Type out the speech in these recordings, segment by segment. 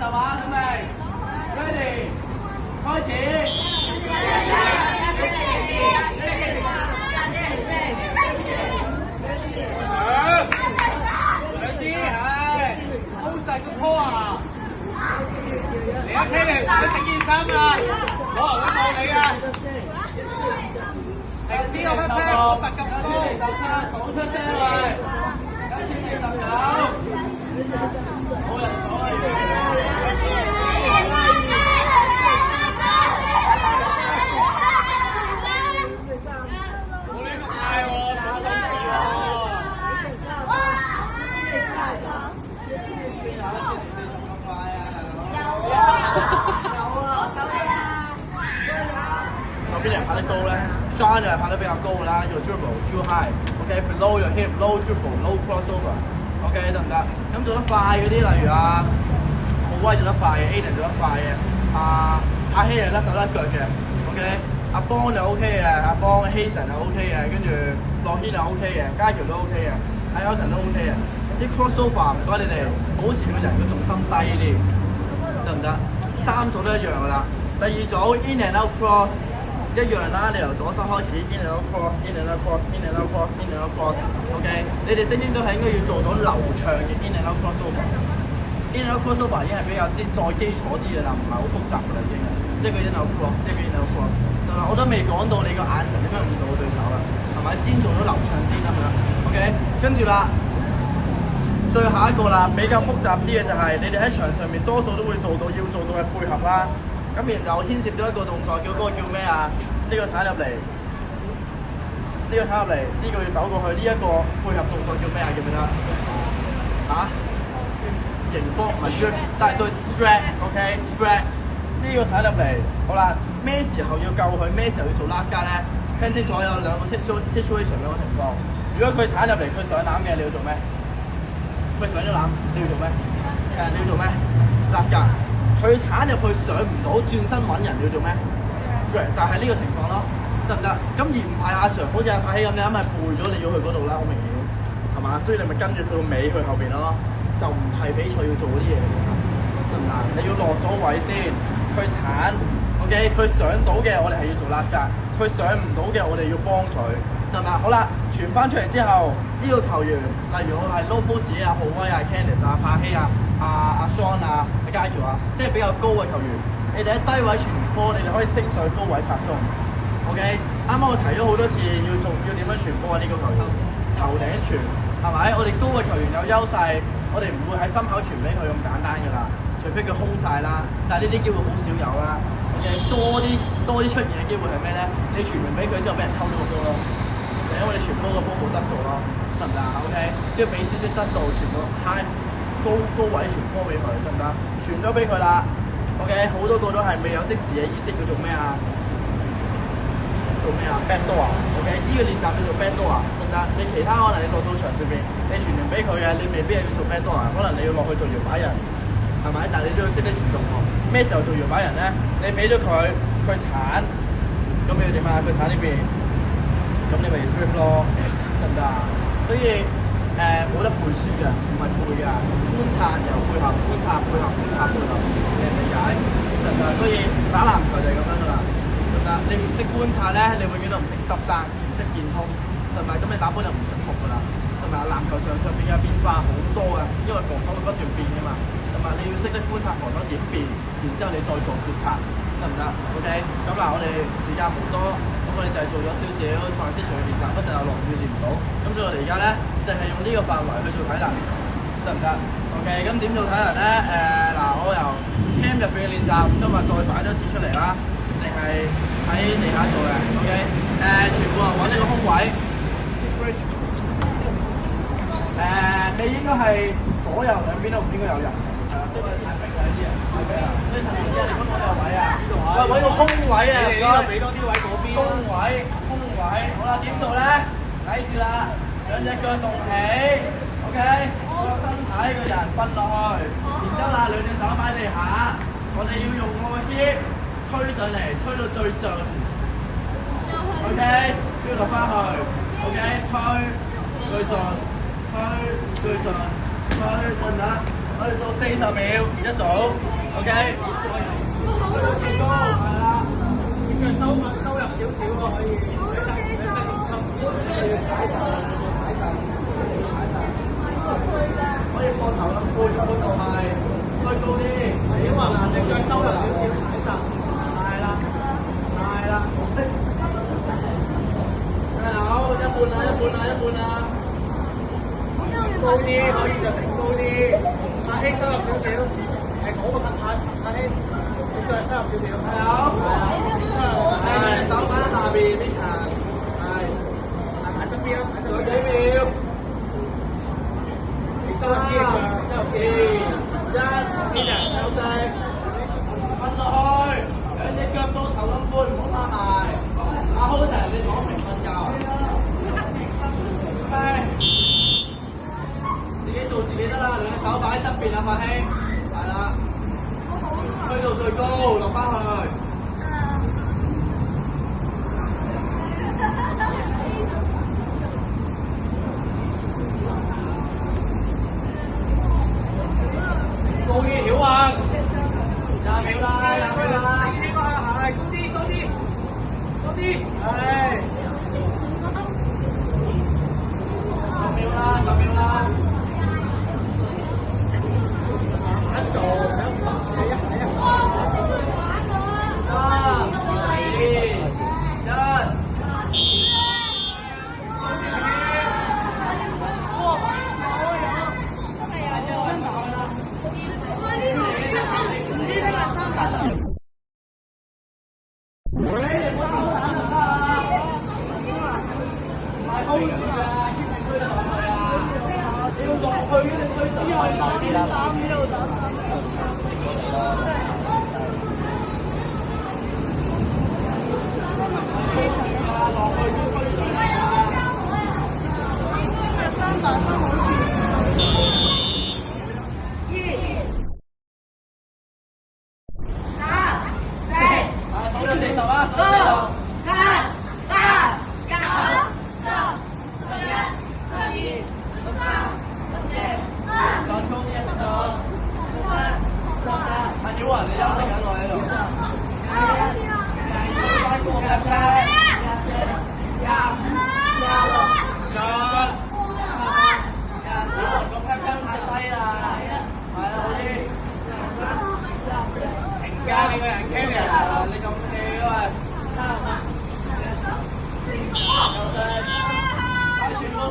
係嘛？準備 ，ready， 開始。兩啲係，好細個拖啊！嚟啊 ，Kelly， 你整件衫啊！我望你啊！停止個 pat pat， 我突咁高，17數出聲喂，1029，冇人數啊！冇呢個嗌喎，數數字喎。有邊人拍得高咧 ？Sean 就係拍得比較高㗎啦，要 dribble too high，OK，below your hip，low dribble，low crossover，OK 得唔得？咁做得快嗰啲，例如浩威做得快嘅 ，Aiden 做得快嘅，阿希係甩手甩腳嘅 ，OK， 阿邦就 OK 嘅，阿邦 Hazen 就 OK 嘅，跟住樂軒就 OK 嘅，家喬都 OK 嘅，阿 Elton 都 OK 嘅。啲 crossover 唔該你哋保持個人嘅重心低啲，得唔得？3組都一樣㗎啦。第2組 in and out cross 一樣啦，你由左手開始 in and out cross，in and out cross，in and out cross，in and out cross。OK， 你哋精英都係應該要做到流暢嘅 in and out crossover。in and out crossover 已經係比較再基礎啲嘅啦，唔係好複雜㗎啦已經。一個 in and out cross， 一個 in and out cross。我都未講到你個眼神點樣誤導對手啦，係咪？先做到流暢先得㗎啦。OK， 跟住啦。最後一個啦，比較複雜啲嘅就係你哋喺場上面多數都會做到要做到嘅配合啦。咁然後牽涉咗一個動作，叫嗰個叫咩啊？呢個踩入嚟，呢個踩入嚟，呢個要走過去，呢一個配合動作叫咩啊？記唔記得？迎波唔係 drag， 但係對 drag，OK，drag。呢個踩入嚟，好啦，咩時候要救佢？咩時候要做 last guard 咧？聽清楚有兩個 situation 兩個情況。如果佢踩入嚟，佢上籃嘅，你要做咩？佢上咗籃，你要做咩？你要做咩 ？last guard。佢鏟入去上唔到，轉身揾人，你要做咩？就係呢個情況咯，得唔得？咁而唔係阿 Sir， 好似阿柏希咁，你啱咪背咗你要去嗰度啦，好明顯，係嘛？所以你咪跟住佢個尾去後邊咯，就唔係比賽要做嗰啲嘢嚟㗎，得唔得？你要落咗位先，佢鏟 ，OK， 佢上到嘅我哋係要做 last guard， 佢上唔到嘅我哋要幫佢，得唔得？好啦。傳翻出嚟之後，呢個球員，例如我係 low post 啊、浩威啊、Candice 啊、柏希啊、阿 Sean 啊、阿佳喬啊，即係比較高嘅球員。你哋喺低位傳波，你哋可以升上去高位插中。OK， 啱啱我提咗好多次要點樣傳波啊？呢個球員頭頂傳係咪？我哋高嘅球員有優勢，我哋唔會喺心口傳俾佢咁簡單㗎啦，除非佢空晒啦。但係呢啲機會好少有啦。OK， 多啲出現嘅機會係咩咧？你傳完俾佢之後，俾人偷咗個波咯。因為你傳波個波冇質素咯，得唔得 ？OK， 即係俾少少質素，傳到高位傳波俾佢，得唔得？傳咗俾佢啦 ，OK， 好多個都係未有即時嘅意識，叫做咩啊？做咩啊 ？backdoor 啊 ，OK， 呢個練習叫做 backdoor 啊，得唔得？你其他可能你落到場上邊，你傳完俾佢嘅，你未必係要做 backdoor 啊，可能你要落去做搖擺人，係咪？但係你都要識得移動喎。咩時候做搖擺人咧？你俾咗佢鏟，咁你要點啊？佢鏟呢邊。咁你咪要 drift 咯，得唔得啊？所以冇得背書嘅，唔係背㗎，觀察又配合，觀察配合，觀察配合，你理解得唔得？所以打籃球就係咁樣㗎啦，得唔得？你唔識觀察咧，你永遠都唔識執生，唔識見通，得唔得？咁你打波就唔醒目㗎啦，得唔得？籃球場上邊嘅變化好多㗎，因為防守會不斷變㗎嘛，得唔得？你要識得觀察防守點變，然之後你再做決策，得唔得 ？OK， 咁嗱，我哋時間冇多。我哋就係做咗少少創新場嘅練習，不陣又落雨練唔到，咁所以我哋而家咧就係用呢個範圍去做體能，得唔得 ？OK， 咁點做體能咧？我由 camp 入邊嘅練習，今日再擺多次出嚟啦，定係喺地下做嘅 ？OK， 全部人揾呢個空位，你應該係左右兩邊都唔應該有人，係啦，所以我哋太逼啦呢啲人，太逼啦，所以陳老師你揾我有位啊，喂，揾個空位啊，唔該，俾多啲位嗰邊。空位，好啦，點做咧？睇住啦，兩隻腳動起 ，OK， 個身體個人瞓落去，然之後啦，兩隻手擺地下，我哋要用個 hip 推上嚟，推到最盡 ，OK， 跟住落翻去 ，OK， 推最盡，推最盡，推得唔得？我哋到40秒一組 ，OK。去到最高係啦，腳收入少少喎，可以。你適應抽，可以放頭咁半同埋推高啲。如果話嗱，隻腳收入少少，踩實，係啦，係啦。好，一半啦。高啲可以就頂高啲，阿希收入少少，嗰個阿希，你再收入少少，係好，係手板下邊呢層，係喺側邊啦，仲有幾秒，你收入啲，一邊啊，休息，瞓落去，兩隻腳到頭咁寬，唔好趴埋，阿 Hotel 你躺平瞓覺。做自己得啦，兩隻手擺喺側邊啊，發兄，係啦，推到最高，落翻去。高啲，曉啊！20秒啦，係，高啲，係。10秒啦。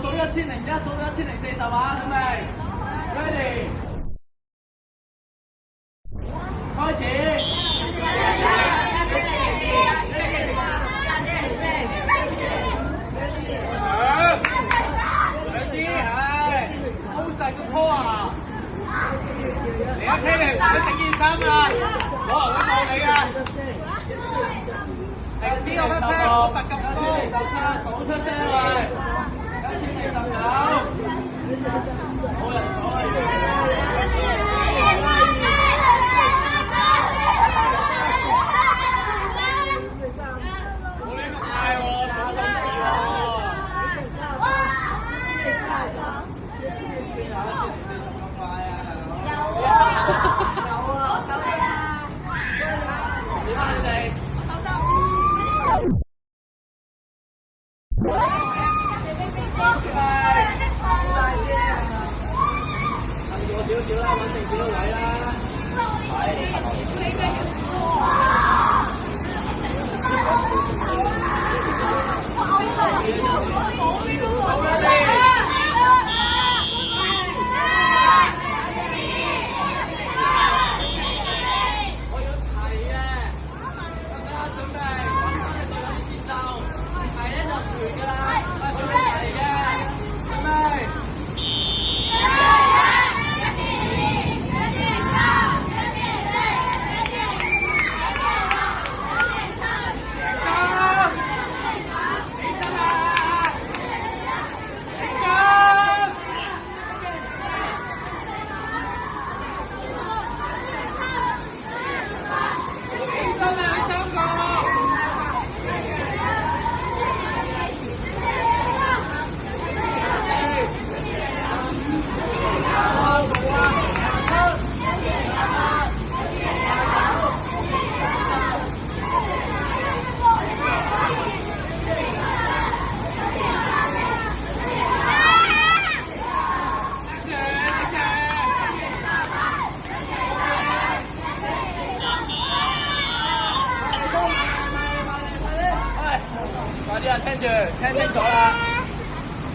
做1001數到1040啊，準備 ，ready， 開始。兩支係，好細個波啊！嚟一 K 嚟，你整件衫啊！我唔會冇你㗎。停止個 pat pat，我突咁高，數出聲嚟。1049，冇人數啊！冇呢個快喎，數數字喎。咁快啊！有啊，夠你啦！點啊你哋？少啦，穩定幾多位啦？我要齊嘅，大家準備，有啲節奏，齊咧就完㗎啦，準備齊嘅，準備。